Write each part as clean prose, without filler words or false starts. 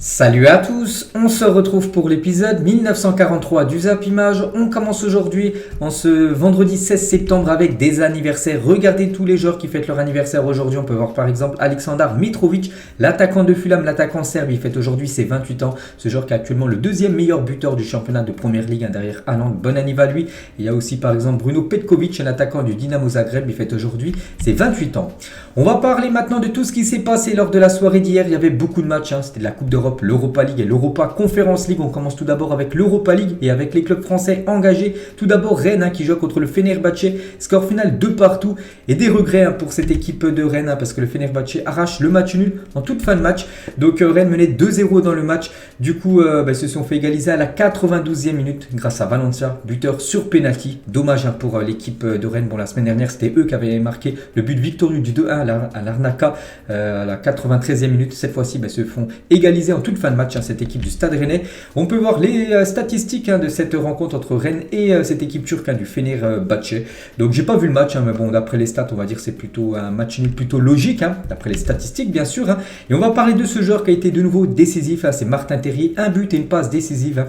Salut à tous, on se retrouve pour l'épisode 1943 du Zap Image. On commence aujourd'hui en ce vendredi 16 septembre avec des anniversaires. Regardez tous les joueurs qui fêtent leur anniversaire aujourd'hui. On peut voir par exemple Aleksandar Mitrovic, l'attaquant de Fulham, l'attaquant serbe. Il fête aujourd'hui ses 28 ans. Ce joueur qui est actuellement le deuxième meilleur buteur du championnat de Première Ligue derrière Haaland. Bon anniversaire à lui. Il y a aussi par exemple Bruno Petkovic, l'attaquant du Dinamo Zagreb. Il fête aujourd'hui ses 28 ans. On va parler maintenant de tout ce qui s'est passé lors de la soirée d'hier. Il y avait beaucoup de matchs. C'était de la Coupe d'Europe, l'Europa League et l'Europa Conference League. On commence tout d'abord avec l'Europa League et avec les clubs français engagés. Tout d'abord Rennes qui joue contre le Fenerbahçe. Score final 2-2 et des regrets pour cette équipe de Rennes parce que le Fenerbahçe arrache le match nul en toute fin de match. Donc Rennes menait 2-0 dans le match. Du coup, ils se sont fait égaliser à la 92e minute grâce à Valencia, buteur sur penalty. Dommage pour l'équipe de Rennes. Bon, la semaine dernière, c'était eux qui avaient marqué le but victorieux du 2-1 à l'Arnaca à la 93e minute. Cette fois-ci, ils se font égaliser en toute fin de match cette équipe du Stade Rennais. On peut voir les statistiques de cette rencontre entre Rennes et cette équipe turque du Fenerbahçe. Donc j'ai pas vu le match, mais bon, d'après les stats, on va dire que c'est plutôt un match nul plutôt logique, d'après les statistiques bien sûr. Et on va parler de ce joueur qui a été de nouveau décisif, c'est Martin Terrier, un but et une passe décisive.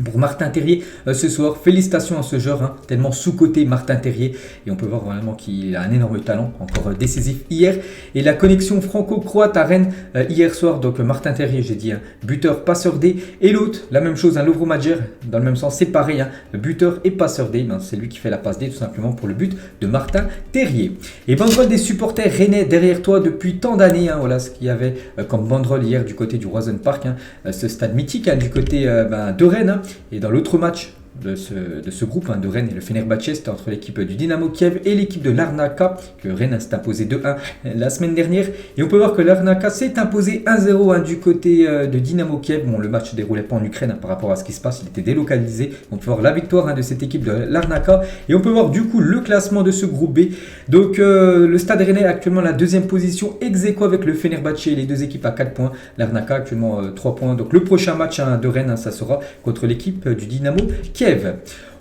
Pour Martin Terrier ce soir, félicitations à ce joueur, tellement sous-coté Martin Terrier. Et on peut voir vraiment qu'il a un énorme talent, encore décisif hier. Et la connexion franco-croate à Rennes hier soir, donc Martin Terrier, j'ai dit, buteur, passeur D. Et l'autre, la même chose, Lovro Majer, dans le même sens, c'est pareil, buteur et passeur D. C'est lui qui fait la passe D tout simplement pour le but de Martin Terrier. Et banderole des supporters rennais derrière toi depuis tant d'années. Voilà ce qu'il y avait comme banderole hier du côté du Roison Park, ce stade mythique du côté de Rennes. Et dans l'autre match de ce groupe de Rennes et le Fenerbahçe, c'était entre l'équipe du Dynamo Kiev et l'équipe de l'Arnaca, que Rennes s'est imposé 2-1 la semaine dernière. Et on peut voir que l'Arnaca s'est imposé 1-0 du côté de Dynamo Kiev. Bon, le match ne se déroulait pas en Ukraine par rapport à ce qui se passe, il était délocalisé. On peut voir la victoire de cette équipe de l'Arnaca. Et on peut voir du coup le classement de ce groupe B. Donc le Stade Rennais est actuellement la deuxième position, ex-aequo avec le Fenerbahçe, les deux équipes à 4 points. L'Arnaca actuellement 3 points. Donc le prochain match de Rennes, ça sera contre l'équipe du Dynamo Kiev.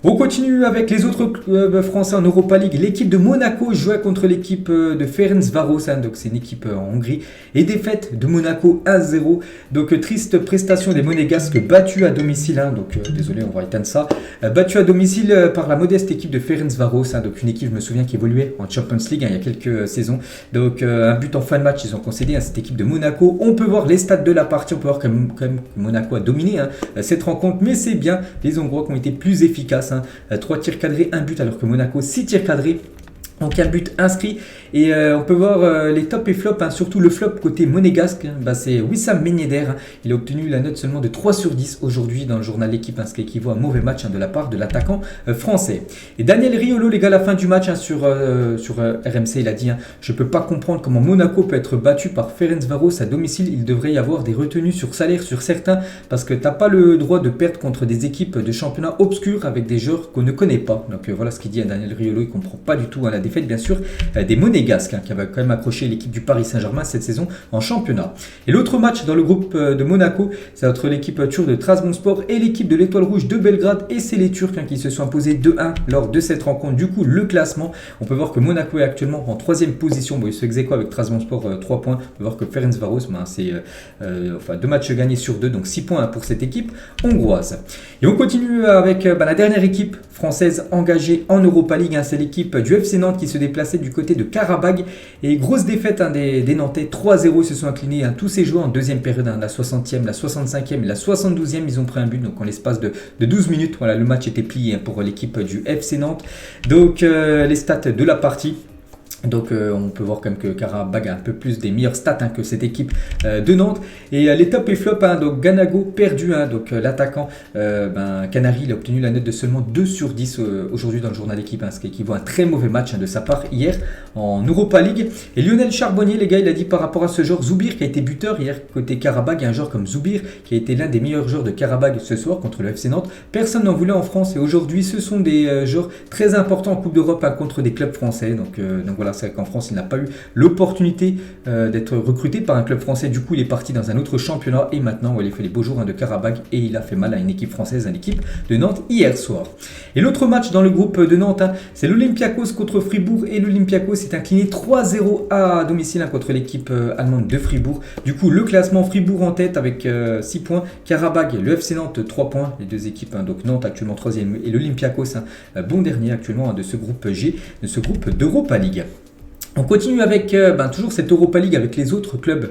On continue avec les autres clubs français en Europa League. L'équipe de Monaco jouait contre l'équipe de Ferencváros, donc c'est une équipe en Hongrie. Et défaite de Monaco 1-0. Donc triste prestation des Monégasques battus à domicile. Donc désolé, on va éteindre ça. Battus à domicile par la modeste équipe de Ferencváros. Donc une équipe, je me souviens, qui évoluait en Champions League il y a quelques saisons. Donc un but en fin de match, ils ont concédé à cette équipe de Monaco. On peut voir les stats de la partie. On peut voir quand même que Monaco a dominé cette rencontre. Mais c'est bien les Hongrois qui ont été plus efficaces. 3 tirs cadrés, 1 but, alors que Monaco 6 tirs cadrés. Donc un but inscrit et on peut voir les tops et flops, surtout le flop côté monégasque, c'est Wissam Ben Yedder. Il a obtenu la note seulement de 3 sur 10 aujourd'hui dans le journal L'équipe, ce qui équivaut à un mauvais match de la part de l'attaquant français. Et Daniel Riolo, les gars, à la fin du match sur RMC, il a dit je peux pas comprendre comment Monaco peut être battu par Ferencváros à domicile. Il devrait y avoir des retenues sur salaire sur certains parce que t'as pas le droit de perdre contre des équipes de championnat obscurs avec des joueurs qu'on ne connaît pas. Donc voilà ce qu'il dit à Daniel Riolo, il comprend pas du tout la défaite bien sûr des Monégasques qui avaient quand même accroché l'équipe du Paris Saint-Germain cette saison en championnat. Et l'autre match dans le groupe de Monaco, c'est entre l'équipe turque de Trabzonspor et l'équipe de l'Étoile Rouge de Belgrade, et c'est les Turcs qui se sont imposés 2-1 lors de cette rencontre. Du coup, le classement, on peut voir que Monaco est actuellement en 3e position. Bon, il se ex-aequo avec Trabzonspor 3 points. On peut voir que Ferencváros, c'est 2 matchs gagnés sur 2, donc 6 points pour cette équipe hongroise. Et on continue avec la dernière équipe française engagée en Europa League, c'est l'équipe du FC Nantes qui se déplaçait du côté de Karabag. Et grosse défaite des Nantais, 3-0, ils se sont inclinés tous ces joueurs en deuxième période, la 60e, la 65e et la 72e, ils ont pris un but, donc en l'espace de 12 minutes, voilà, le match était plié pour l'équipe du FC Nantes. Donc les stats de la partie. Donc on peut voir quand même que Karabag a un peu plus des meilleures stats que cette équipe de Nantes. Et les top et flop, donc Ganago perdu, donc l'attaquant Canary, il a obtenu la note de seulement 2 sur 10 aujourd'hui dans le journal Équipe, ce qui équivaut à un très mauvais match de sa part hier en Europa League. Et Lionel Charbonnier, les gars, il a dit par rapport à ce joueur Zoubir qui a été buteur hier côté Karabag, un joueur comme Zoubir qui a été l'un des meilleurs joueurs de Karabag ce soir contre le FC Nantes. Personne n'en voulait en France et aujourd'hui ce sont des joueurs très importants en Coupe d'Europe contre des clubs français. Donc voilà. voilà, c'est vrai qu'en France, il n'a pas eu l'opportunité d'être recruté par un club français. Du coup, il est parti dans un autre championnat et maintenant, il a fait les beaux jours de Karabakh et il a fait mal à une équipe française, à l'équipe de Nantes hier soir. Et l'autre match dans le groupe de Nantes, c'est l'Olympiakos contre Fribourg et l'Olympiakos s'est incliné 3-0 à domicile contre l'équipe allemande de Fribourg. Du coup, le classement Fribourg en tête avec 6 points, Karabakh, le FC Nantes 3 points, les deux équipes, donc Nantes actuellement 3e et l'Olympiakos bon dernier actuellement de ce groupe G, de ce groupe d'Europa League. On continue avec toujours cette Europa League avec les autres clubs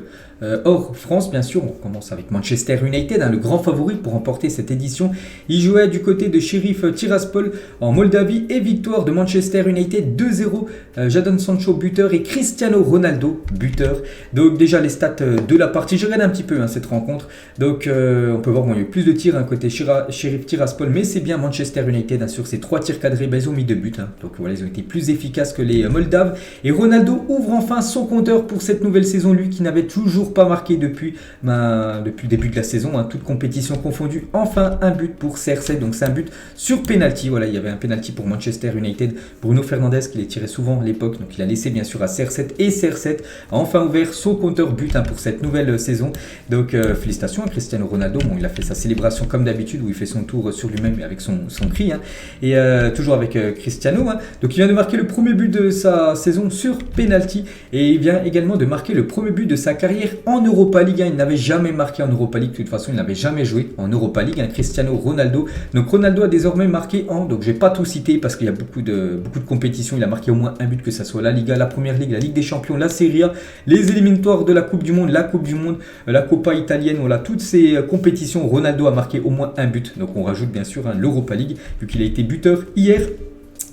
hors France, bien sûr. On commence avec Manchester United, le grand favori pour remporter cette édition. Il jouait du côté de Sheriff Tiraspol en Moldavie et victoire de Manchester United 2-0. Jadon Sancho buteur et Cristiano Ronaldo buteur. Donc déjà les stats de la partie, je regarde un petit peu cette rencontre. Donc on peut voir il y a eu plus de tirs côté Sheriff Tiraspol, mais c'est bien Manchester United sur ces 3 tirs cadrés, ils ont mis 2 buts. Donc voilà, ils ont été plus efficaces que les Moldaves. Et Ronaldo ouvre enfin son compteur pour cette nouvelle saison, lui qui n'avait toujours pas marqué depuis le début de la saison, toute compétition confondue. Enfin un but pour CR7, donc c'est un but sur penalty. Voilà, il y avait un penalty pour Manchester United. Bruno Fernandes qui les tirait souvent à l'époque, donc il a laissé bien sûr à CR7 et CR7 a enfin ouvert son compteur but pour cette nouvelle saison. Donc félicitations à Cristiano Ronaldo. Bon, il a fait sa célébration comme d'habitude où il fait son tour sur lui-même avec son cri. Et toujours avec Cristiano. Donc il vient de marquer le premier but de sa saison sur penalty et il vient également de marquer le premier but de sa carrière en Europa League. Il n'avait jamais marqué en Europa League, de toute façon il n'avait jamais joué en Europa League, Cristiano Ronaldo. Donc Ronaldo a désormais marqué donc je vais pas tout citer parce qu'il y a beaucoup de compétitions, il a marqué au moins un but, que ce soit la Liga, la Première Ligue, la Ligue des Champions, la Serie A, les éliminatoires de la Coupe du Monde, la Coupe du Monde, la Coppa italienne, voilà, toutes ces compétitions, Ronaldo a marqué au moins un but. Donc on rajoute bien sûr l'Europa League vu qu'il a été buteur hier.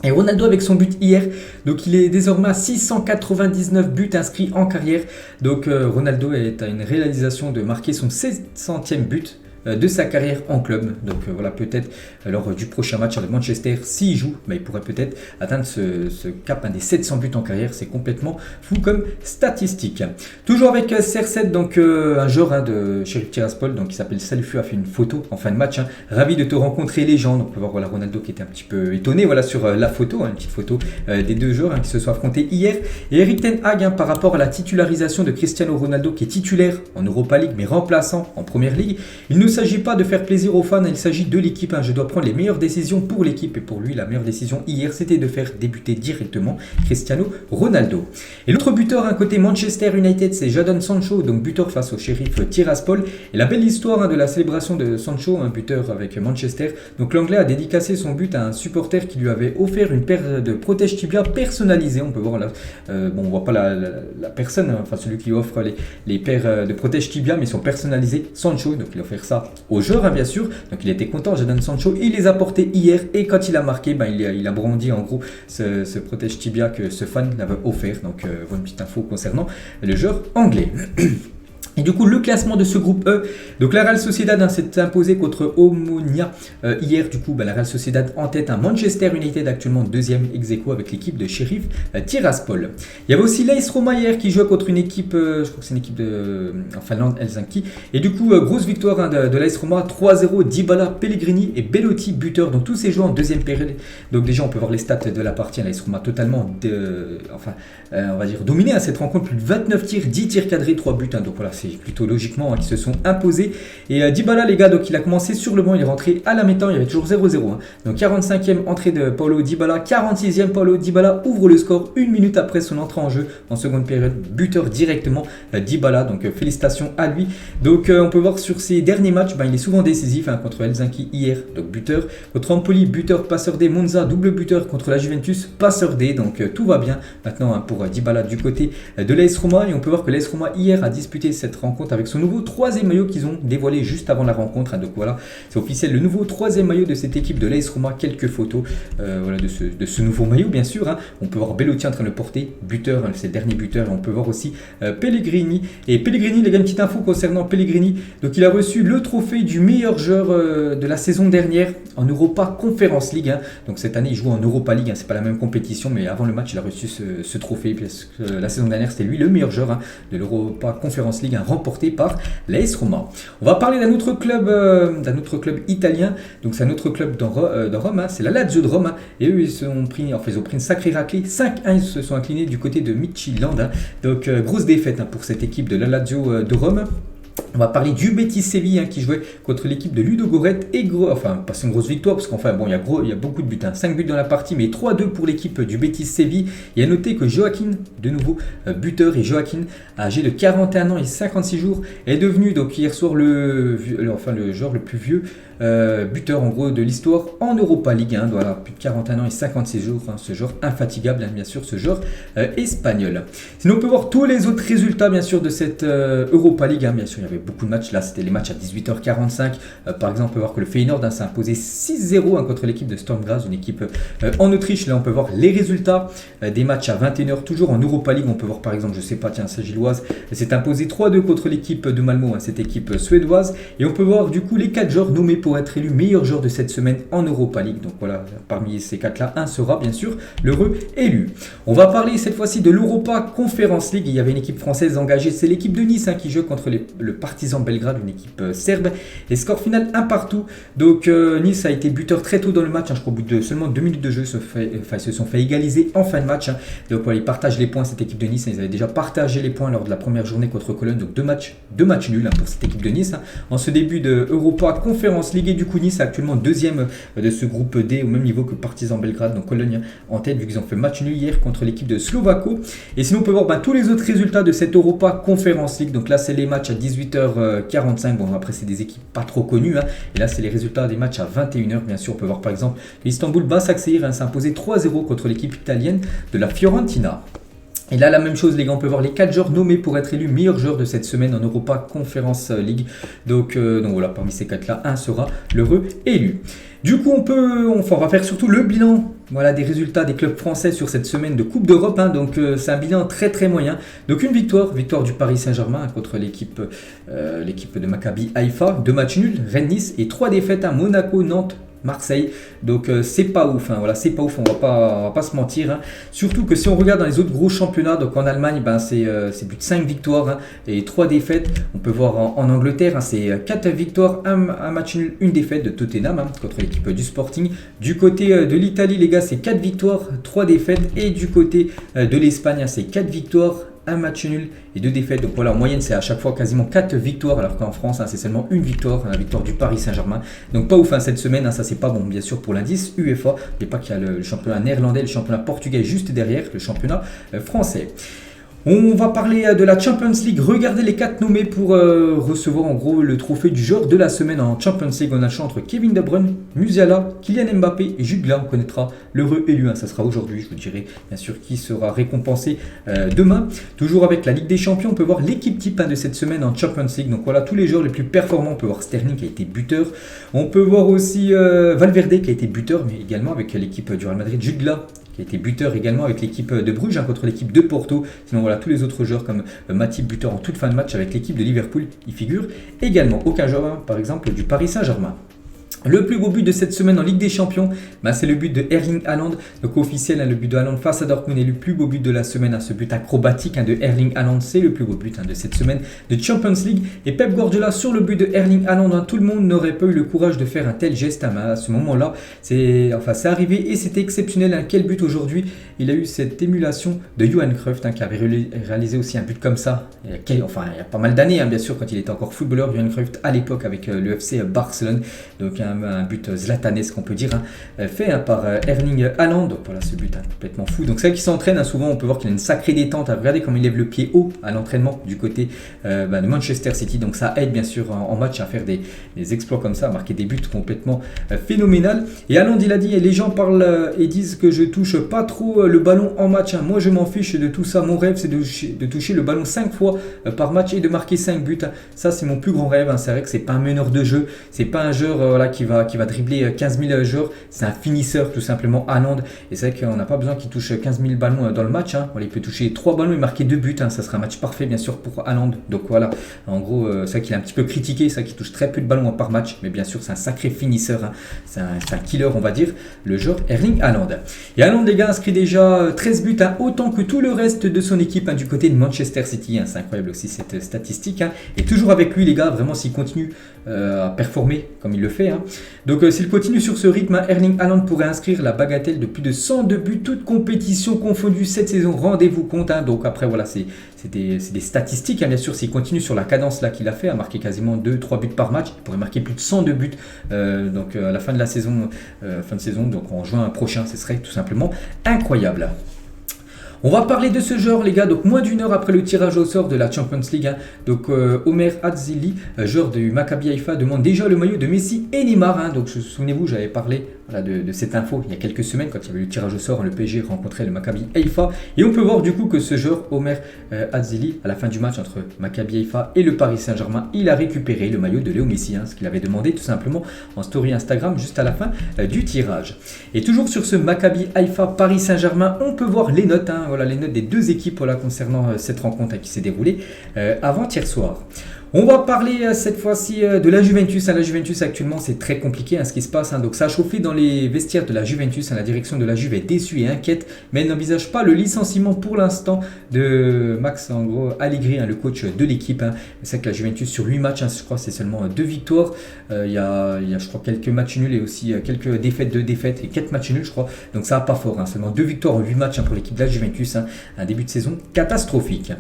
Et Ronaldo avec son but hier, donc il est désormais à 699 buts inscrits en carrière. Donc Ronaldo est à une réalisation de marquer son 700e but de sa carrière en club. Donc voilà, peut-être lors du prochain match avec Manchester, s'il joue, il pourrait peut-être atteindre ce cap des 700 buts en carrière. C'est complètement fou comme statistique. Toujours avec CR7, donc un joueur de Sheriff Tiraspol, donc qui s'appelle Salifu, a fait une photo en fin de match. Ravi de te rencontrer, légende. On peut voir voilà, Ronaldo qui était un petit peu étonné voilà, sur la photo, une petite photo des deux joueurs qui se sont affrontés hier. Et Erik ten Hag, par rapport à la titularisation de Cristiano Ronaldo qui est titulaire en Europa League mais remplaçant en Première Ligue, il ne s'agit pas de faire plaisir aux fans, il s'agit de l'équipe. Je dois prendre les meilleures décisions pour l'équipe et pour lui, la meilleure décision hier, c'était de faire débuter directement Cristiano Ronaldo. Et l'autre buteur côté Manchester United, c'est Jadon Sancho, donc buteur face au Sheriff Tiraspol. Et la belle histoire de la célébration de Sancho, un buteur avec Manchester. Donc l'Anglais a dédicacé son but à un supporter qui lui avait offert une paire de protège tibia personnalisée. On peut voir là, on voit pas la personne, enfin celui qui offre les paires de protège tibia, mais ils sont personnalisés. Sancho, donc il a offert ça aux joueurs, bien sûr. Donc il était content, Jadon Sancho. Il les a portés hier et quand il a marqué, il a brandi en gros ce protège tibia que ce fan l'avait offert. Donc voilà une petite info concernant le joueur anglais. Et du coup, le classement de ce groupe E, donc la Real Sociedad s'est imposée contre Omonia hier. Du coup, la Real Sociedad en tête, Manchester United actuellement deuxième ex-aequo avec l'équipe de Sheriff Tiraspol. Il y avait aussi l'AS Roma hier qui jouait contre une équipe, je crois que c'est une équipe en Finlande, Helsinki. Et du coup, grosse victoire de l'AS Roma, 3-0, Dybala, Pellegrini et Belotti buteur. Donc tous ces joueurs en deuxième période. Donc déjà, on peut voir les stats de la partie. L'AS Roma totalement, on va dire, dominé à cette rencontre. Plus de 29 tirs, 10 tirs cadrés, 3 buts. Donc voilà, c'est plutôt logiquement qui se sont imposés. Et Dybala, les gars, donc il a commencé sur le banc, il est rentré à la mi-temps, il y avait toujours 0-0. Donc 45e entrée de Paulo Dybala, 46e Paulo Dybala ouvre le score 1 minute après son entrée en jeu en seconde période, buteur directement Dybala, donc félicitations à lui. Donc on peut voir sur ses derniers matchs, il est souvent décisif contre Helsinki hier, donc buteur, contre Empoli, buteur, passeur D, Monza, double buteur contre la Juventus, passeur D, donc tout va bien maintenant pour Dybala du côté de l'AS Roma. Et on peut voir que l'AS Roma hier a disputé cette rencontre avec son nouveau troisième maillot qu'ils ont dévoilé juste avant la rencontre. Donc voilà, c'est officiel, le nouveau troisième maillot de cette équipe de l'AS Roma. Quelques photos voilà, de ce nouveau maillot, bien sûr. On peut voir Belotti en train de le porter, buteur, c'est le dernier buteur. On peut voir aussi Pellegrini. Et Pellegrini, les gars, une petite info concernant Pellegrini. Donc il a reçu le trophée du meilleur joueur de la saison dernière en Europa Conference League. Donc cette année, il joue en Europa League. C'est pas la même compétition, mais avant le match, il a reçu ce trophée. Parce que la saison dernière, c'était lui le meilleur joueur de l'Europa Conference League. remporté par l'AS Roma. On va parler d'un autre club italien, donc c'est un autre club dans Rome, c'est la Lazio de Rome, et eux ils ont pris une sacrée raclée, 5-1 ils se sont inclinés du côté de Midtjylland, donc grosse défaite pour cette équipe de la Lazio de Rome. On va parler du Betis Séville qui jouait contre l'équipe de Ludogorets et pas c'est une grosse victoire parce qu'enfin bon il y a beaucoup de buts, 5 buts dans la partie mais 3-2 pour l'équipe du Betis Séville. Et à noter que Joaquin, de nouveau buteur, et Joaquin, âgé de 41 ans et 56 jours, est devenu donc hier soir le joueur le plus vieux buteur en gros de l'histoire en Europa League, voilà, plus de 41 ans et 56 jours, ce joueur infatigable, bien sûr, ce joueur espagnol. Sinon on peut voir tous les autres résultats bien sûr de cette Europa League, bien sûr il y avait beaucoup de matchs, là c'était les matchs à 18h45, par exemple on peut voir que le Feyenoord s'est imposé 6-0 contre l'équipe de Sturm Graz, une équipe en Autriche. Là on peut voir les résultats des matchs à 21h, toujours en Europa League. On peut voir par exemple, je sais pas, tiens, Saint-Gilloise s'est imposé 3-2 contre l'équipe de Malmö, cette équipe suédoise, et on peut voir du coup les 4 joueurs nommés pour être élu meilleur joueur de cette semaine en Europa League. Donc voilà, parmi ces 4-là, un sera bien sûr l'heureux élu. On va parler cette fois-ci de l'Europa Conference League. Il y avait une équipe française engagée, c'est l'équipe de Nice qui joue contre le Partizan Belgrade, une équipe serbe. Et score final 1-1. Donc Nice a été buteur très tôt dans le match, je crois au bout de seulement 2 minutes de jeu, ils se sont fait égaliser en fin de match. Donc voilà, ils partagent les points, cette équipe de Nice. Ils avaient déjà partagé les points lors de la première journée contre Cologne, donc deux matchs nuls pour cette équipe de Nice. En ce début de Europa Conference League, et du coup Nice est actuellement deuxième de ce groupe D au même niveau que Partizan Belgrade, donc Cologne en tête vu qu'ils ont fait match nul hier contre l'équipe de Slovako. Et sinon on peut voir tous les autres résultats de cette Europa Conference League. Donc là c'est les matchs à 18h45, bon après c'est des équipes pas trop connues, et là c'est les résultats des matchs à 21h. Bien sûr on peut voir par exemple l'Istanbul Başakşehir s'est imposé 3-0 contre l'équipe italienne de la Fiorentina. Et là, la même chose, les gars, on peut voir les 4 joueurs nommés pour être élus meilleurs joueurs de cette semaine en Europa Conference League. Donc voilà, parmi ces 4-là, un sera l'heureux élu. Du coup, on va faire surtout le bilan des résultats des clubs français sur cette semaine de Coupe d'Europe. Donc c'est un bilan très très moyen. Donc une victoire du Paris Saint-Germain contre l'équipe de Maccabi Haïfa, 2 matchs nuls, Rennes-Nice, et 3 défaites à Monaco, Nantes, Marseille. Donc c'est pas ouf, c'est pas ouf, on va pas se mentir. Surtout que si on regarde dans les autres gros championnats, donc en Allemagne, c'est plus de 5 victoires et 3 défaites. On peut voir en Angleterre, c'est 4 victoires, un match nul, une défaite de Tottenham contre l'équipe du Sporting. Du côté de l'Italie, les gars, c'est 4 victoires, 3 défaites. Et du côté de l'Espagne, c'est 4 victoires, un match nul et 2 défaites. Donc voilà, en moyenne, c'est à chaque fois quasiment 4 victoires, alors qu'en France, c'est seulement une victoire, la victoire du Paris Saint-Germain. Donc pas ouf cette semaine, ça c'est pas bon, bien sûr, pour l'indice UEFA. N'oubliez pas qu'il y a le championnat néerlandais, le championnat portugais juste derrière, le championnat français. On va parler de la Champions League. Regardez les 4 nommés pour recevoir en gros le trophée du joueur de la semaine en Champions League. On a le choix entre Kevin De Bruyne, Musiala, Kylian Mbappé et Jude Bellingham. On connaîtra l'heureux élu. Ça sera aujourd'hui. Je vous dirai bien sûr qui sera récompensé demain. Toujours avec la Ligue des Champions, on peut voir l'équipe type de cette semaine en Champions League. Donc voilà, tous les joueurs les plus performants. On peut voir Sterling qui a été buteur. On peut voir aussi Valverde qui a été buteur, mais également avec l'équipe du Real Madrid, Jude Bellingham qui a été buteur également avec l'équipe de Bruges contre l'équipe de Porto. Sinon voilà, tous les autres joueurs comme Matip, buteur en toute fin de match avec l'équipe de Liverpool, il figure également. Aucun joueur par exemple du Paris Saint-Germain. Le plus beau but de cette semaine en Ligue des Champions, c'est le but de Erling Haaland. Donc officiel, le but de Haaland face à Dortmund est le plus beau but de la semaine. Ce but acrobatique de Erling Haaland, c'est le plus beau but de cette semaine de Champions League. Et Pep Guardiola sur le but de Erling Haaland, tout le monde n'aurait pas eu le courage de faire un tel geste. À ce moment-là, c'est arrivé et c'était exceptionnel. Quel but aujourd'hui. Il a eu cette émulation de Johan Cruyff qui avait réalisé aussi un but comme ça. Il y a pas mal d'années, bien sûr, quand il était encore footballeur, Johan Cruyff à l'époque avec le FC Barcelone. Donc un but zlatanesque, on peut dire, fait par Erling Haaland. Donc voilà, ce but complètement fou. Donc celle qui s'entraîne, souvent on peut voir qu'il a une sacrée détente. Regardez comme il lève le pied haut à l'entraînement du côté de Manchester City. Donc ça aide bien sûr en match à faire des exploits comme ça, à marquer des buts complètement phénoménal. Et Haaland, il a dit, et les gens parlent et disent que je touche pas trop le ballon en match. Moi je m'en fiche de tout ça. Mon rêve c'est de toucher le ballon 5 fois par match et de marquer 5 buts. Ça c'est mon plus grand rêve. C'est vrai que c'est pas un meneur de jeu, c'est pas un joueur qui va dribbler 15 000 joueurs. C'est un finisseur tout simplement, Haaland. Et c'est vrai qu'on n'a pas besoin qu'il touche 15 000 ballons dans le match. Hein. Voilà, il peut toucher 3 ballons et marquer 2 buts. Hein. Ça sera un match parfait bien sûr pour Haaland. Donc voilà, en gros, c'est vrai qu'il est un petit peu critiqué. C'est vrai qu'il touche très peu de ballons par match. Mais bien sûr, c'est un sacré finisseur. Hein. C'est un killer, on va dire, le joueur Erling Haaland. Et Haaland, les gars, inscrit déjà 13 buts, hein, autant que tout le reste de son équipe, hein, du côté de Manchester City. Hein. C'est incroyable aussi cette statistique. Hein. Et toujours avec lui, les gars, vraiment, s'il continue à performer comme il le fait. Hein. Donc s'il continue sur ce rythme, Erling Haaland pourrait inscrire la bagatelle de plus de 102 buts, toutes compétitions confondues cette saison, rendez-vous compte. Hein. Donc après voilà, c'est des statistiques, hein, bien sûr. S'il continue sur la cadence là qu'il a fait, à marquer quasiment 2-3 buts par match, il pourrait marquer plus de 102 buts donc à la fin de la saison, donc en juin prochain, ce serait tout simplement incroyable. On va parler de ce joueur, les gars. Donc moins d'une heure après le tirage au sort de la Champions League, hein. Donc Omer Adzili, joueur du Maccabi Haïfa, demande déjà le maillot de Messi et Neymar. Hein. Donc souvenez-vous, j'avais parlé de cette info il y a quelques semaines quand il y avait eu le tirage au sort. Hein, le PSG rencontrait le Maccabi Haïfa et on peut voir du coup que ce joueur Omer Adzili, à la fin du match entre Maccabi Haïfa et le Paris Saint-Germain, il a récupéré le maillot de Léo Messi, hein, ce qu'il avait demandé tout simplement en story Instagram juste à la fin du tirage. Et toujours sur ce Maccabi Haïfa Paris Saint-Germain, on peut voir les notes. Hein, voilà les notes des deux équipes concernant cette rencontre qui s'est déroulée avant-hier soir. On va parler cette fois-ci de la Juventus. La Juventus actuellement c'est très compliqué ce qui se passe. Donc ça a chauffé dans les vestiaires de la Juventus. La direction de la Juve est déçue et inquiète, mais elle n'envisage pas le licenciement pour l'instant de Max Allegri, le coach de l'équipe. C'est que la Juventus sur 8 matchs, je crois c'est seulement 2 victoires. Il y a je crois quelques matchs nuls et aussi quelques défaites, 2 défaites et 4 matchs nuls je crois. Donc ça va pas fort. Seulement 2 victoires en 8 matchs pour l'équipe de la Juventus. Un début de saison catastrophique.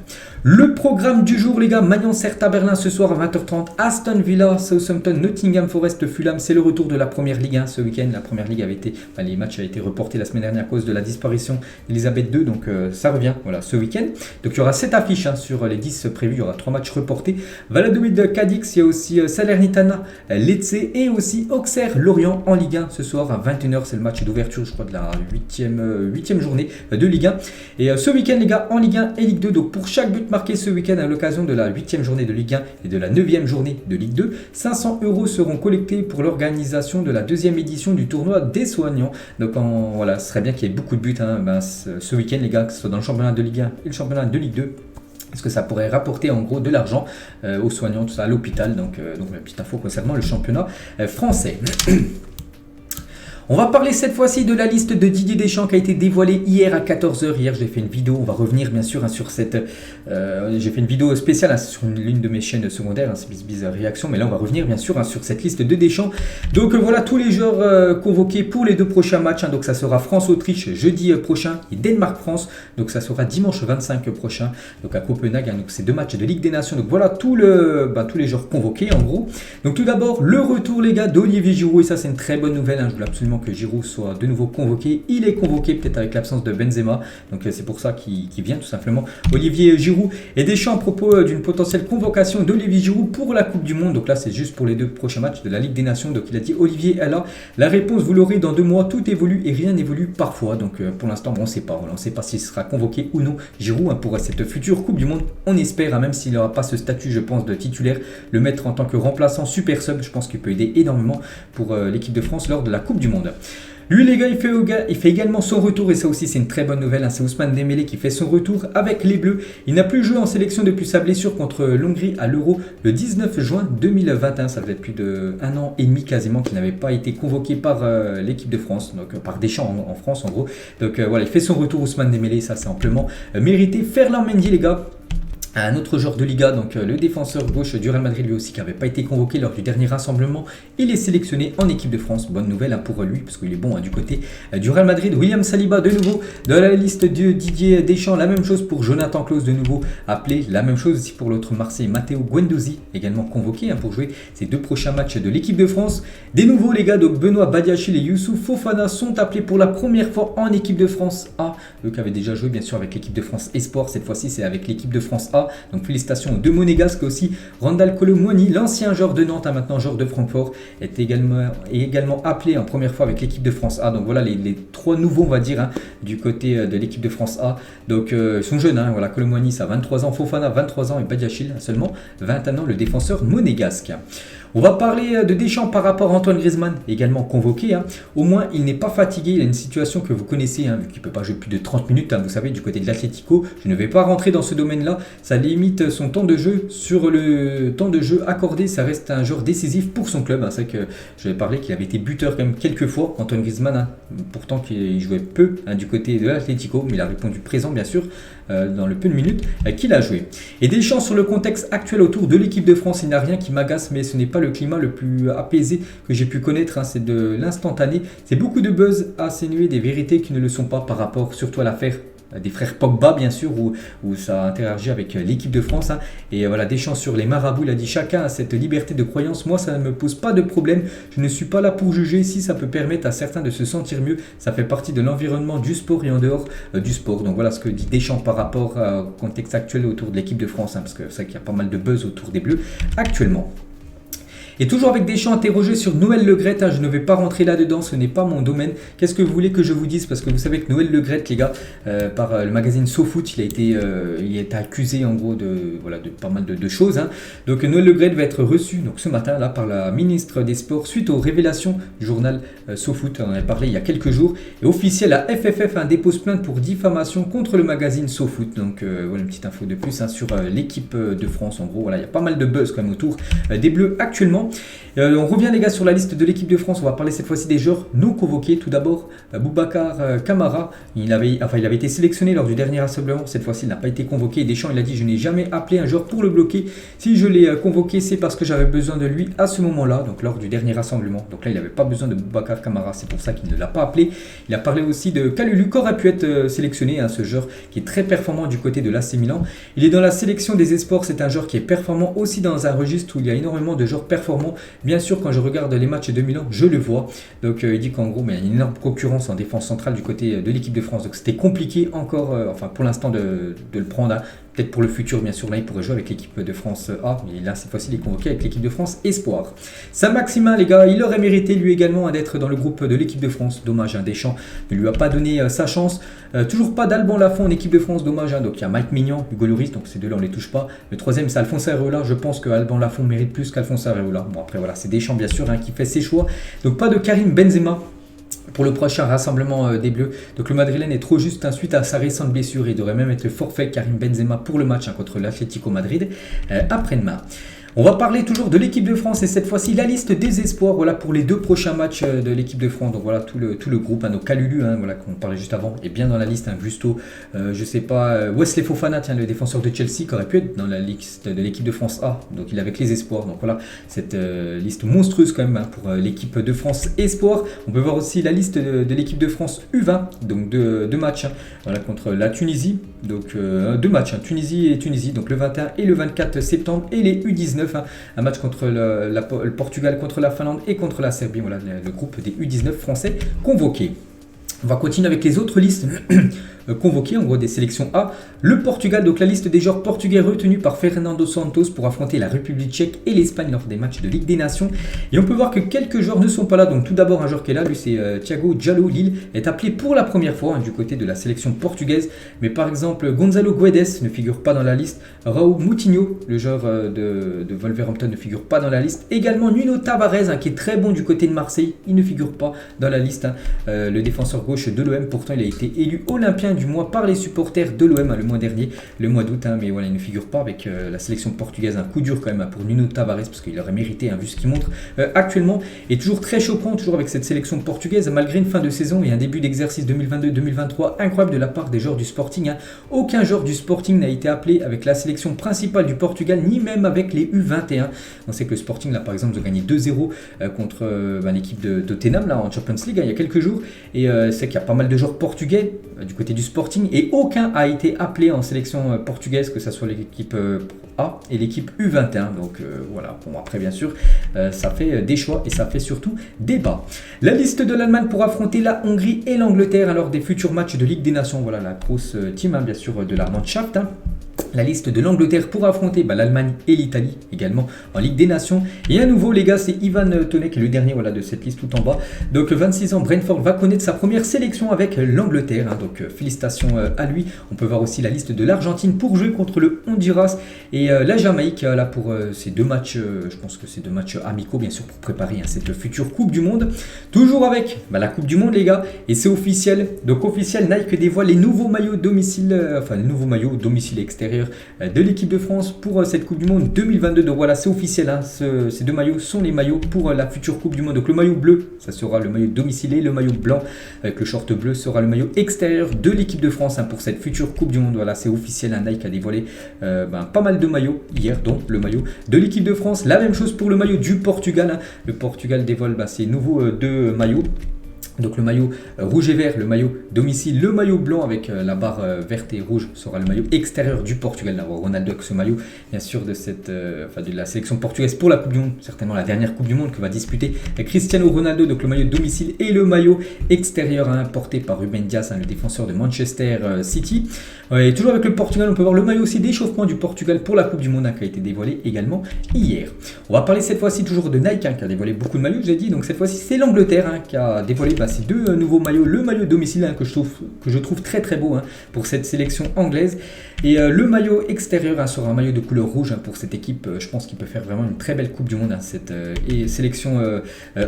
Le programme du jour les gars, Mayence Hertha Berlin ce soir à 20h30, Aston Villa, Southampton, Nottingham Forest, Fulham. C'est le retour de la première ligue ce week-end. La première ligue les matchs avaient été reportés la semaine dernière à cause de la disparition d'Elisabeth II. Donc ça revient ce week-end. Donc il y aura 7 affiches sur les 10 prévus. Il y aura 3 matchs reportés. Valladolid, Cadix, il y a aussi Salernitana, Lecce et aussi Auxerre, Lorient en Ligue 1 ce soir à 21h. C'est le match d'ouverture je crois de la 8e journée de Ligue 1. Et ce week-end les gars en Ligue 1 et Ligue 2. Donc pour chaque but marqué ce week-end à l'occasion de la 8e journée de Ligue 1 et de la 9e journée de Ligue 2, 500 € seront collectés pour l'organisation de la 2e édition du tournoi des soignants. Donc voilà, ce serait bien qu'il y ait beaucoup de buts ce week-end les gars, que ce soit dans le championnat de Ligue 1 et le championnat de Ligue 2. Parce que ça pourrait rapporter en gros de l'argent aux soignants, tout ça, à l'hôpital. Donc la petite info concernant le championnat français. On va parler cette fois-ci de la liste de Didier Deschamps qui a été dévoilée hier à 14h. Hier, j'ai fait une vidéo. On va revenir bien sûr sur cette. J'ai fait une vidéo spéciale sur l'une de mes chaînes secondaires, c'est Bizbiz Réaction. Mais là, on va revenir bien sûr sur cette liste de Deschamps. Donc voilà tous les joueurs convoqués pour les 2 prochains matchs. Donc ça sera France-Autriche jeudi prochain et Danemark-France. Donc ça sera dimanche 25 prochain. Donc à Copenhague. Donc c'est 2 matchs de Ligue des Nations. Donc voilà tous les joueurs convoqués en gros. Donc tout d'abord, le retour les gars d'Olivier Giroud. Et ça, c'est une très bonne nouvelle. Je voulais absolument que Giroud soit de nouveau convoqué. Il est convoqué peut-être avec l'absence de Benzema. Donc c'est pour ça qu'il vient tout simplement. Olivier Giroud et Deschamps à propos d'une potentielle convocation d'Olivier Giroud pour la Coupe du Monde. Donc là c'est juste pour les 2 prochains matchs de la Ligue des Nations. Donc il a dit Olivier est là. La réponse vous l'aurez dans 2 mois. Tout évolue et rien n'évolue parfois. Donc pour l'instant on ne sait pas. On ne sait pas s'il sera convoqué ou non Giroud pour cette future Coupe du Monde. On espère même s'il n'aura pas ce statut je pense de titulaire. Le mettre en tant que remplaçant super sub. Je pense qu'il peut aider énormément pour l'équipe de France lors de la Coupe du Monde. Lui les gars, il fait également son retour et ça aussi c'est une très bonne nouvelle. C'est Ousmane Dembélé qui fait son retour avec les Bleus. Il n'a plus joué en sélection depuis sa blessure contre l'Hongrie à l'Euro le 19 juin 2021. Ça fait plus d'1 an et demi quasiment qu'il n'avait pas été convoqué par l'équipe de France, donc par Deschamps en France en gros. Donc voilà, il fait son retour Ousmane Dembélé, ça c'est amplement mérité. Ferland Mendy les gars. Un autre joueur de Liga, donc le défenseur gauche du Real Madrid lui aussi qui n'avait pas été convoqué lors du dernier rassemblement, il est sélectionné en équipe de France. Bonne nouvelle pour lui parce qu'il est bon du côté du Real Madrid. William Saliba de nouveau dans la liste de Didier Deschamps, la même chose pour Jonathan Klaus de nouveau appelé, la même chose aussi pour l'autre Marseille Matteo Guendouzi également convoqué pour jouer ces 2 prochains matchs de l'équipe de France. Des nouveaux les gars, donc Benoît Badiachil et Youssouf Fofana sont appelés pour la première fois en équipe de France A. Eux qui avaient déjà joué bien sûr avec l'équipe de France Espoir, cette fois-ci c'est avec l'équipe de France A. Donc félicitations aux 2 monégasques aussi. Randal Kolo Muani, l'ancien joueur de Nantes, maintenant joueur de Francfort, est également appelé en première fois avec l'équipe de France A. Donc voilà les 3 nouveaux on va dire du côté de l'équipe de France A. Donc ils sont jeunes, voilà, Kolo Muani ça a 23 ans, Fofana 23 ans et Badiachil seulement 21 ans, le défenseur monégasque. On va parler de Deschamps par rapport à Antoine Griezmann, également convoqué. Au moins, il n'est pas fatigué. Il a une situation que vous connaissez, vu qu'il ne peut pas jouer plus de 30 minutes. Vous savez, du côté de l'Atlético, je ne vais pas rentrer dans ce domaine-là. Ça limite son temps de jeu. Sur le temps de jeu accordé, ça reste un joueur décisif pour son club. C'est vrai que j'avais parlé qu'il avait été buteur quand même quelques fois, Antoine Griezmann. Pourtant, qu'il jouait peu du côté de l'Atlético, mais il a répondu présent, bien sûr, dans le peu de minutes qu'il a joué. Et Deschamps, sur le contexte actuel autour de l'équipe de France, il n'y a rien qui m'agace, mais ce n'est pas le climat le plus apaisé que j'ai pu connaître. C'est de l'instantané. C'est beaucoup de buzz atténué des vérités qui ne le sont pas par rapport surtout à l'affaire des frères Pogba, bien sûr, où ça a interagi avec l'équipe de France. Et voilà, Deschamps sur les marabouts, il a dit chacun a cette liberté de croyance. Moi, ça ne me pose pas de problème. Je ne suis pas là pour juger. Si ça peut permettre à certains de se sentir mieux, ça fait partie de l'environnement du sport et en dehors du sport. Donc voilà ce que dit Deschamps par rapport au contexte actuel autour de l'équipe de France, parce que c'est vrai qu'il y a pas mal de buzz autour des Bleus actuellement. Et toujours avec Deschamps interrogé sur Noël Le Graët, je ne vais pas rentrer là-dedans, ce n'est pas mon domaine. Qu'est-ce que vous voulez que je vous dise? Parce que vous savez que Noël Le Graët, les gars, par le magazine SoFoot, il a été accusé en gros de pas mal de choses. Donc Noël Le Graët va être reçu donc, ce matin là, par la ministre des Sports suite aux révélations du journal SoFoot. On en a parlé il y a quelques jours. Et officiel, la FFF dépose plainte pour diffamation contre le magazine SoFoot. Donc voilà une petite info de plus sur l'équipe de France. En gros, voilà, il y a pas mal de buzz quand même autour des Bleus actuellement. On revient les gars sur la liste de l'équipe de France. On va parler cette fois-ci des joueurs non convoqués. Tout d'abord, Boubacar Kamara. Il avait été sélectionné lors du dernier rassemblement. Cette fois-ci, il n'a pas été convoqué. Deschamps, il a dit: je n'ai jamais appelé un joueur pour le bloquer. Si je l'ai convoqué, c'est parce que j'avais besoin de lui à ce moment-là, donc lors du dernier rassemblement. Donc là, il n'avait pas besoin de Boubacar Kamara. C'est pour ça qu'il ne l'a pas appelé. Il a parlé aussi de Kalulu, qui aurait pu être sélectionné. Ce joueur qui est très performant du côté de l'AC Milan. Il est dans la sélection des espoirs. C'est un joueur qui est performant aussi dans un registre où il y a énormément de joueurs performants. Bien sûr, quand je regarde les matchs de Milan, je le vois. Donc il dit qu'en gros, mais il y a une énorme concurrence en défense centrale du côté de l'équipe de France. Donc c'était compliqué encore, pour l'instant, de le prendre. Peut-être pour le futur, bien sûr, là, il pourrait jouer avec l'équipe de France A. Mais là, cette fois-ci, il est convoqué avec l'équipe de France Espoir. Saint-Maximin, les gars, il aurait mérité, lui également, d'être dans le groupe de l'équipe de France. Dommage, Deschamps ne lui a pas donné sa chance. Toujours pas d'Alban Lafont en équipe de France, dommage. Donc il y a Mike Maignan, Hugo Lloris, donc ces deux-là, on ne les touche pas. Le troisième, c'est Alphonse Areola. Je pense que Alban Lafont mérite plus qu'Alphonse Areola. Bon, après, voilà, c'est Deschamps, bien sûr, qui fait ses choix. Donc pas de Karim Benzema pour le prochain rassemblement des Bleus. Donc le Madrilène est trop juste suite à sa récente blessure. Il devrait même être forfait Karim Benzema pour le match contre l'Atlético Madrid après-demain. On va parler toujours de l'équipe de France et cette fois-ci la liste des espoirs pour les 2 prochains matchs de l'équipe de France. Donc voilà tout le groupe, nos Kalulu qu'on parlait juste avant est bien dans la liste. Gusto, je sais pas, Wesley Fofana, le défenseur de Chelsea qui aurait pu être dans la liste de l'équipe de France A. Donc il est avec les espoirs. Donc voilà cette liste monstrueuse quand même pour l'équipe de France Espoir. On peut voir aussi la liste de l'équipe de France U20, donc deux matchs contre la Tunisie. Donc 2 matchs, Tunisie et Tunisie, donc le 21 et le 24 septembre et les U19. Un match contre le Portugal, contre la Finlande et contre la Serbie. Voilà le groupe des U19 français convoqués. On va continuer avec les autres listes convoqués, en gros des sélections A. Le Portugal, donc la liste des joueurs portugais retenus par Fernando Santos pour affronter la République tchèque et l'Espagne lors des matchs de Ligue des Nations. Et on peut voir que quelques joueurs ne sont pas là. Donc tout d'abord un joueur qui est là, lui c'est Thiago Diallo. Lille est appelé pour la première fois du côté de la sélection portugaise. Mais par exemple Gonzalo Guedes ne figure pas dans la liste. Raúl Moutinho, le joueur de Wolverhampton, ne figure pas dans la liste. Également Nuno Tavares qui est très bon du côté de Marseille. Il ne figure pas dans la liste. Le défenseur gauche de l'OM, pourtant il a été élu Olympien du mois par les supporters de l'OM le mois dernier, le mois d'août, mais voilà, il ne figure pas avec la sélection portugaise. Un coup dur quand même pour Nuno Tavares parce qu'il aurait mérité vu ce qu'il montre actuellement. Et toujours très choquant, toujours avec cette sélection portugaise, malgré une fin de saison et un début d'exercice 2022-2023 incroyable de la part des joueurs du Sporting. Aucun joueur du Sporting n'a été appelé avec la sélection principale du Portugal, ni même avec les U21. On sait que le Sporting, là par exemple, a gagné 2-0 contre l'équipe de Tottenham là, en Champions League il y a quelques jours. Et c'est qu'il y a pas mal de joueurs portugais du côté du Sporting et aucun a été appelé en sélection portugaise, que ce soit l'équipe A et l'équipe U21. Donc voilà, bon après bien sûr ça fait des choix et ça fait surtout débat. La liste de l'Allemagne pour affronter la Hongrie et l'Angleterre lors des futurs matchs de Ligue des Nations. Voilà la grosse team bien sûr de la Mannschaft. la liste de l'Angleterre pour affronter l'Allemagne et l'Italie également en Ligue des Nations. Et à nouveau les gars, c'est Ivan Toney qui est le dernier de cette liste tout en bas. Donc 26 ans, Brentford va connaître sa première sélection avec l'Angleterre, hein, donc félicitations à lui. On peut voir aussi la liste de l'Argentine pour jouer contre le Honduras et la Jamaïque là pour ces deux matchs, je pense que c'est deux matchs amicaux bien sûr pour préparer cette future Coupe du Monde. Toujours avec la Coupe du Monde les gars, et c'est officiel. Donc officiel, Nike dévoile les nouveaux maillots domicile, les nouveaux maillots domicile extérieur de l'équipe de France pour cette Coupe du Monde 2022. Donc voilà, c'est officiel, hein, ces deux maillots sont les maillots pour la future Coupe du Monde. Donc le maillot bleu, ça sera le maillot domicilié, le maillot blanc avec le short bleu sera le maillot extérieur de l'équipe de France, hein, pour cette future Coupe du Monde. Voilà, c'est officiel, hein, Nike a dévoilé pas mal de maillots hier, dont le maillot de l'équipe de France. La même chose pour le maillot du Portugal, hein. Le Portugal dévoile ses nouveaux deux maillots. Donc le maillot rouge et vert, le maillot domicile, le maillot blanc avec la barre verte et rouge sera le maillot extérieur du Portugal. Ronaldo avec ce maillot, bien sûr, de la sélection portugaise pour la Coupe du Monde, certainement la dernière Coupe du Monde que va disputer Cristiano Ronaldo. Donc le maillot domicile et le maillot extérieur, hein, porté par Ruben Dias, hein, le défenseur de Manchester City. Et toujours avec le Portugal, on peut voir le maillot aussi d'échauffement du Portugal pour la Coupe du Monde, hein, qui a été dévoilé également hier. On va parler cette fois-ci toujours de Nike, hein, qui a dévoilé beaucoup de maillots, j'ai dit. Donc cette fois-ci c'est l'Angleterre, hein, qui a dévoilé ces deux nouveaux maillots. Le maillot domicile, hein, que je trouve très très beau, hein, pour cette sélection anglaise. Et le maillot extérieur, hein, sera un maillot de couleur rouge, hein, pour cette équipe. Je pense qu'il peut faire vraiment une très belle Coupe du Monde, hein, cette sélection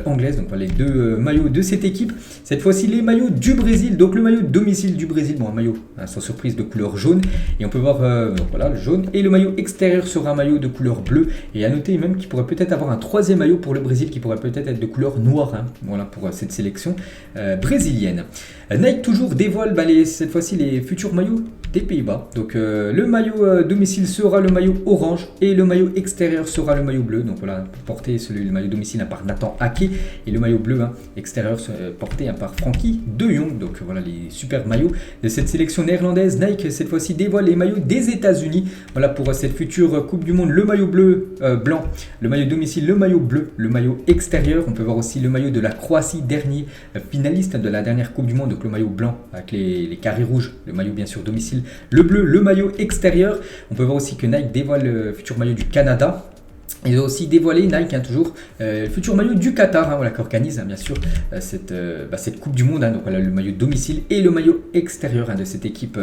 anglaise. Donc voilà les deux maillots de cette équipe. Cette fois-ci les maillots du Brésil. Donc le maillot domicile du Brésil, un maillot, hein, sans surprise, de couleur jaune. Et on peut voir donc voilà le jaune. Et le maillot extérieur sera un maillot de couleur bleue. Et à noter même qu'il pourrait peut-être avoir un troisième maillot pour le Brésil qui pourrait peut-être être de couleur noire, hein, voilà pour cette sélection brésilienne. Nike toujours dévoile cette fois-ci les futurs maillots des Pays-Bas. Donc le maillot domicile sera le maillot orange et le maillot extérieur sera le maillot bleu. Donc voilà, porté le maillot domicile, hein, par Nathan Ake, et le maillot bleu, hein, extérieur porté, hein, par Frankie de Jong. Donc voilà les super maillots de cette sélection néerlandaise. Nike cette fois-ci dévoile les maillots des États-Unis. Voilà pour cette future Coupe du Monde, le maillot bleu blanc, le maillot domicile, le maillot bleu, le maillot extérieur. On peut voir aussi le maillot de la Croatie, dernier finaliste de la dernière Coupe du Monde. Donc le maillot blanc avec les carrés rouges, le maillot bien sûr domicile, le bleu, le maillot extérieur. On peut voir aussi que Nike dévoile le futur maillot du Canada. Ils ont aussi dévoilé, Nike, hein, toujours, le futur maillot du Qatar, hein, voilà, qui organise, hein, bien sûr cette Coupe du Monde, hein. Donc voilà le maillot domicile et le maillot extérieur, hein, de cette équipe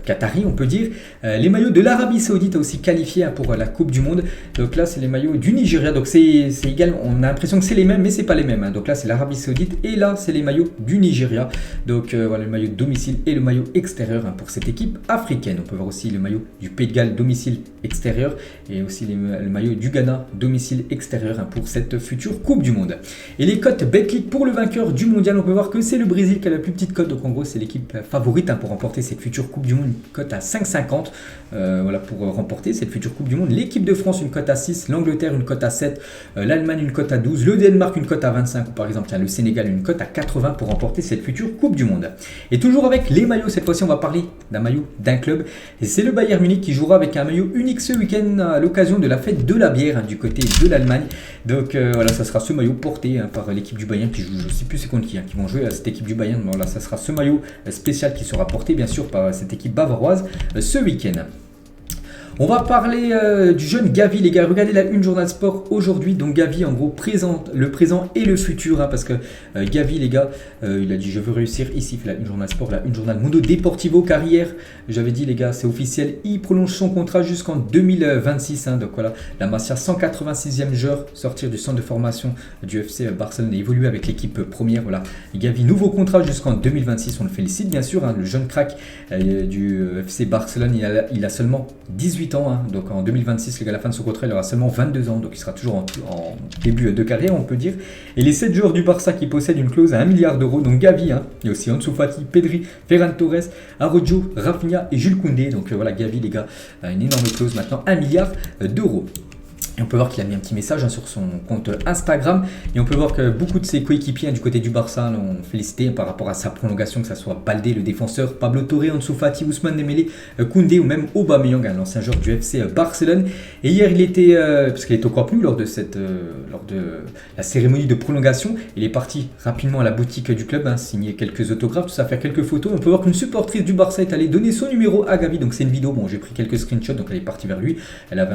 qatari, on peut dire. Les maillots de l'Arabie Saoudite a aussi qualifié, hein, pour la Coupe du Monde. Donc là c'est les maillots du Nigeria, donc c'est égal, on a l'impression que c'est les mêmes mais c'est pas les mêmes, hein. Donc là c'est l'Arabie Saoudite et là c'est les maillots du Nigeria. Donc voilà le maillot domicile et le maillot extérieur, hein, pour cette équipe africaine. On peut voir aussi le maillot du Pays de Galles domicile extérieur et aussi le maillot du Ghana domicile extérieur, hein, pour cette future Coupe du Monde. Et les cotes Betclic pour le vainqueur du mondial, on peut voir que c'est le Brésil qui a la plus petite cote. Donc en gros c'est l'équipe favorite, hein, pour remporter cette future Coupe du Monde, une cote à 5,50, voilà pour remporter cette future Coupe du Monde. L'équipe de France une cote à 6, l'Angleterre une cote à 7, l'Allemagne une cote à 12, le Danemark une cote à 25, ou par exemple le Sénégal une cote à 80 pour remporter cette future Coupe du Monde. Et toujours avec les maillots, cette fois-ci on va parler d'un maillot d'un club, et c'est le Bayern Munich qui jouera avec un maillot unique ce week-end à l'occasion de la fête de la bière, hein, du côté de l'Allemagne. Donc voilà, ça sera ce maillot porté, hein, par l'équipe du Bayern qui joue, je ne sais plus c'est contre qui, hein, qui vont jouer à cette équipe du Bayern. Voilà, ça sera ce maillot spécial qui sera porté bien sûr par cette équipe bavaroise ce week-end. On va parler du jeune Gavi, les gars. Regardez la une Journal Sport aujourd'hui. Donc Gavi, en gros, présente le présent et le futur, hein, parce que Gavi, les gars, il a dit je veux réussir ici. La une Journal Sport, la une Journal Mundo Deportivo carrière. J'avais dit, les gars, c'est officiel. Il prolonge son contrat jusqu'en 2026. Hein, donc voilà, la Masia, 186e joueur, sortir du centre de formation du FC Barcelone et évoluer avec l'équipe première. Voilà, Gavi, nouveau contrat jusqu'en 2026. On le félicite, bien sûr, hein, le jeune crack du FC Barcelone. Il a seulement 18 ans, hein, donc en 2026, à la fin de son contrat, il aura seulement 22 ans, donc il sera toujours en début de carrière, on peut dire. Et les 7 joueurs du Barça qui possèdent une clause à 1 milliard d'euros, donc Gavi, hein, il y a aussi Ansu Fati, Pedri, Ferran Torres, Araujo, Rafinha et Jules Koundé. Donc voilà, Gavi, les gars, a une énorme clause maintenant, 1 milliard d'euros. Et on peut voir qu'il a mis un petit message sur son compte Instagram. Et on peut voir que beaucoup de ses coéquipiers du côté du Barça l'ont félicité par rapport à sa prolongation, que ce soit Baldé, le défenseur, Pablo Torre, Ansu Fati, Ousmane Dembélé, Koundé ou même Aubameyang, l'ancien joueur du FC Barcelone. Et hier, il était, parce qu'il était au Camp Nou lors de la cérémonie de prolongation, il est parti rapidement à la boutique du club, signer quelques autographes, tout ça, faire quelques photos. On peut voir qu'une supportrice du Barça est allée donner son numéro à Gavi. Donc c'est une vidéo, bon j'ai pris quelques screenshots, donc elle est partie vers lui. Elle avait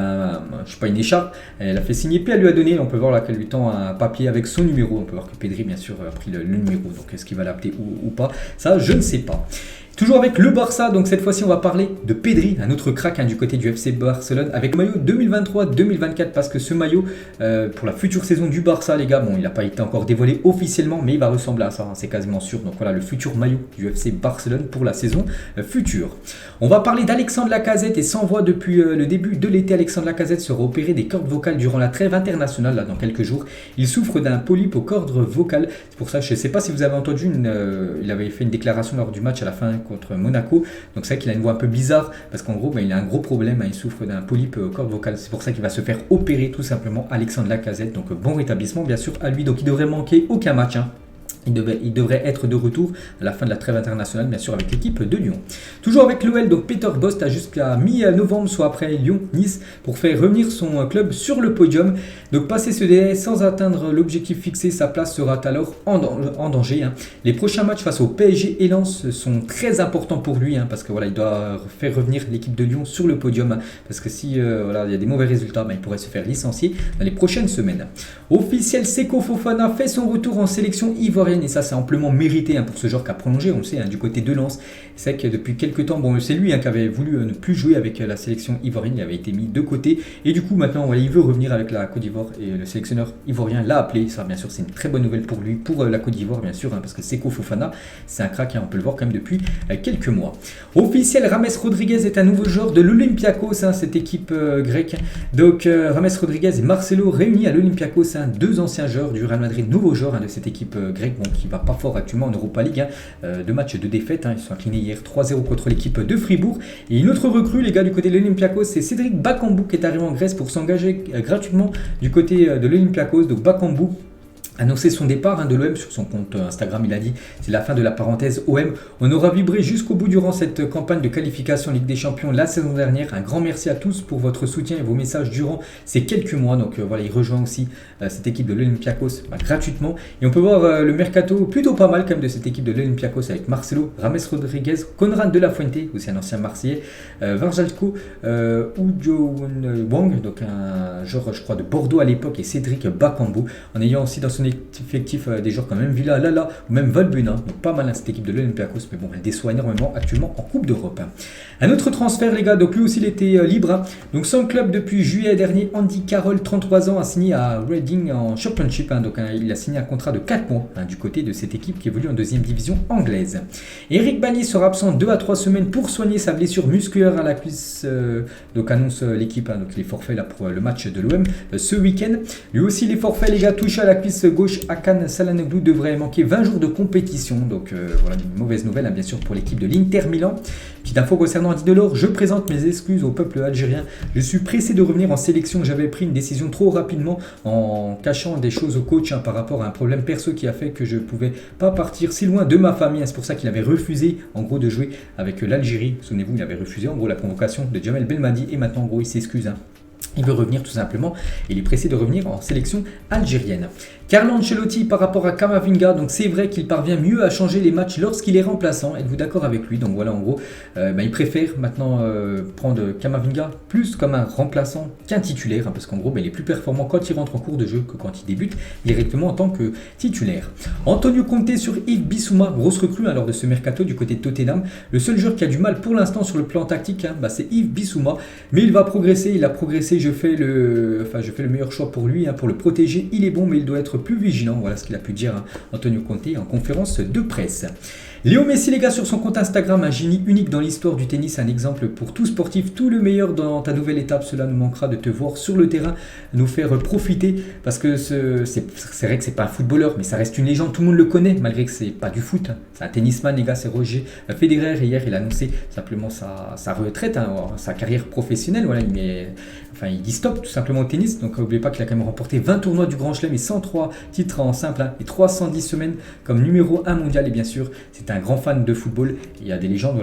une écharpe. Elle a fait signer, puis elle lui a donné, on peut voir là qu'elle lui tend un papier avec son numéro. On peut voir que Pedri, bien sûr, a pris le numéro. Donc est-ce qu'il va l'appeler ou pas? Ça, je ne sais pas. Toujours avec le Barça, donc cette fois-ci on va parler de Pedri, un autre crack du côté du FC Barcelone, avec le maillot 2023-2024, parce que ce maillot, pour la future saison du Barça, les gars, bon il n'a pas été encore dévoilé officiellement, mais il va ressembler à ça, c'est quasiment sûr. Donc voilà, le futur maillot du FC Barcelone pour la saison future. On va parler d'Alexandre Lacazette, et sans voix depuis le début de l'été. Alexandre Lacazette sera opéré des cordes vocales durant la trêve internationale, là dans quelques jours. Il souffre d'un polype aux cordes vocales, c'est pour ça, je ne sais pas si vous avez entendu, il avait fait une déclaration lors du match à la fin contre Monaco, donc c'est vrai qu'il a une voix un peu bizarre parce qu'en gros il a un gros problème, il souffre d'un polype aux cordes vocales, c'est pour ça qu'il va se faire opérer tout simplement, Alexandre Lacazette. Donc bon rétablissement bien sûr à lui, donc il devrait manquer aucun match. Il devrait être de retour à la fin de la trêve internationale, bien sûr, avec l'équipe de Lyon. Toujours avec l'OL, donc Peter Bosz a jusqu'à mi-novembre, soit après Lyon-Nice, pour faire revenir son club sur le podium. Donc passer ce délai sans atteindre l'objectif fixé, sa place sera alors en danger. Les prochains matchs face au PSG et Lens sont très importants pour lui, parce que voilà, il doit faire revenir l'équipe de Lyon sur le podium, parce que si voilà, il y a des mauvais résultats, il pourrait se faire licencier dans les prochaines semaines. Officiel, Seko Fofana fait son retour en sélection ivoirienne. Et ça c'est amplement mérité pour ce joueur qui a prolongé, on le sait, du côté de Lens. C'est que depuis quelques temps, bon c'est lui qui avait voulu ne plus jouer avec la sélection ivoirienne, il avait été mis de côté, et du coup maintenant voilà, il veut revenir avec la Côte d'Ivoire, et le sélectionneur ivoirien l'a appelé. Ça bien sûr c'est une très bonne nouvelle pour lui, pour la Côte d'Ivoire bien sûr, parce que Seko Fofana c'est un crack, on peut le voir quand même depuis quelques mois. Officiel, James Rodriguez est un nouveau joueur de l'Olympiakos, cette équipe grecque. Donc James Rodriguez et Marcelo réunis à l'Olympiakos, deux anciens joueurs du Real Madrid, nouveaux joueurs de cette équipe grecque, qui va pas fort actuellement en Europa League, deux matchs de défaite, ils sont inclinés hier 3-0 contre l'équipe de Fribourg. Et une autre recrue, les gars, du côté de l'Olympiakos, c'est Cédric Bakambu qui est arrivé en Grèce pour s'engager gratuitement du côté de l'Olympiakos. Donc Bakambu annoncé son départ de l'OM sur son compte Instagram. Il a dit c'est la fin de la parenthèse OM. On aura vibré jusqu'au bout durant cette campagne de qualification en Ligue des Champions la saison dernière. Un grand merci à tous pour votre soutien et vos messages durant ces quelques mois. Donc voilà, il rejoint aussi cette équipe de l'Olympiakos gratuitement. Et on peut voir le mercato plutôt pas mal quand même de cette équipe de l'Olympiakos, avec Marcelo, James Rodriguez, Conrad de la Fuente, aussi un ancien Marseillais, Varjalko, Ujo Wang, donc un joueur je crois de Bordeaux à l'époque, et Cédric Bakambu, en ayant aussi dans son effectif des joueurs comme même Villa, Lala ou même Valbuena. Donc pas mal cette équipe de l'Olympiakos, mais bon, elle déçoit énormément actuellement en Coupe d'Europe. Un autre transfert, les gars, donc lui aussi il était libre. Donc son club depuis juillet dernier, Andy Carroll, 33 ans, a signé à Reading en Championship. Donc il a signé un contrat de 4 mois du côté de cette équipe qui évolue en deuxième division anglaise. Eric Bailly sera absent 2 à 3 semaines pour soigner sa blessure musculaire à la cuisse. Donc annonce l'équipe, donc les forfaits là pour le match de l'OM ce week-end. Lui aussi les forfaits, les gars, touchés à la cuisse gauche. Hakan Çalhanoğlu devrait manquer 20 jours de compétition. Donc voilà, une mauvaise nouvelle bien sûr pour l'équipe de l'Inter Milan. Petite info concernant Andy Delors, je présente mes excuses au peuple algérien. Je suis pressé de revenir en sélection. J'avais pris une décision trop rapidement en cachant des choses au coach par rapport à un problème perso qui a fait que je ne pouvais pas partir si loin de ma famille. C'est pour ça qu'il avait refusé en gros de jouer avec l'Algérie. Souvenez-vous, il avait refusé en gros la convocation de Djamel Belmadi et maintenant en gros il s'excuse. Il veut revenir tout simplement, il est pressé de revenir en sélection algérienne. Carlo Ancelotti par rapport à Camavinga, donc c'est vrai qu'il parvient mieux à changer les matchs lorsqu'il est remplaçant. Êtes-vous d'accord avec lui? Donc voilà, en gros, il préfère maintenant prendre Camavinga plus comme un remplaçant qu'un titulaire, parce qu'en gros, il est plus performant quand il rentre en cours de jeu que quand il débute directement en tant que titulaire. Antonio Conte sur Yves Bissouma, grosse recrue lors de ce mercato du côté de Tottenham. Le seul joueur qui a du mal pour l'instant sur le plan tactique, c'est Yves Bissouma, mais il va progresser, il a progressé. Je fais le meilleur choix pour lui, pour le protéger. Il est bon, mais il doit être plus vigilant. Voilà ce qu'il a pu dire Antonio Conte en conférence de presse. Léo Messi, les gars, sur son compte Instagram, un génie unique dans l'histoire du tennis, un exemple pour tout sportif, tout le meilleur dans ta nouvelle étape. Cela nous manquera de te voir sur le terrain, nous faire profiter, parce que c'est vrai que c'est pas un footballeur, mais ça reste une légende, tout le monde le connaît, malgré que c'est pas du foot. C'est un tennisman, les gars, c'est Roger Federer. Et hier, il a annoncé simplement sa retraite, sa carrière professionnelle. Voilà, il dit stop tout simplement au tennis. Donc n'oubliez pas qu'il a quand même remporté 20 tournois du Grand Chelem et 103 titres en simple et 310 semaines comme numéro 1 mondial. Et bien sûr, c'est un grand fan de football. Il y a des légendes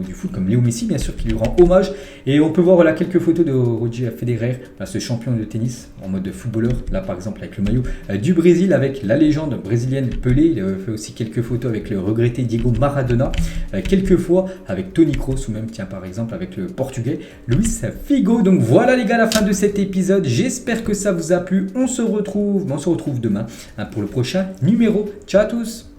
du foot comme Léo Messi, bien sûr, qui lui rend hommage. Et on peut voir quelques photos de Roger Federer, ce champion de tennis en mode footballeur. Là, par exemple, avec le maillot du Brésil, avec la légende brésilienne Pelé. Il a fait aussi quelques photos avec le regretté Diego Maradona. Quelques fois avec Toni Kroos ou même, tiens, par exemple, avec le portugais Luis Figo. Donc voilà, les gars, la fin de cet épisode. J'espère que ça vous a plu. On se retrouve demain pour le prochain numéro. Ciao à tous!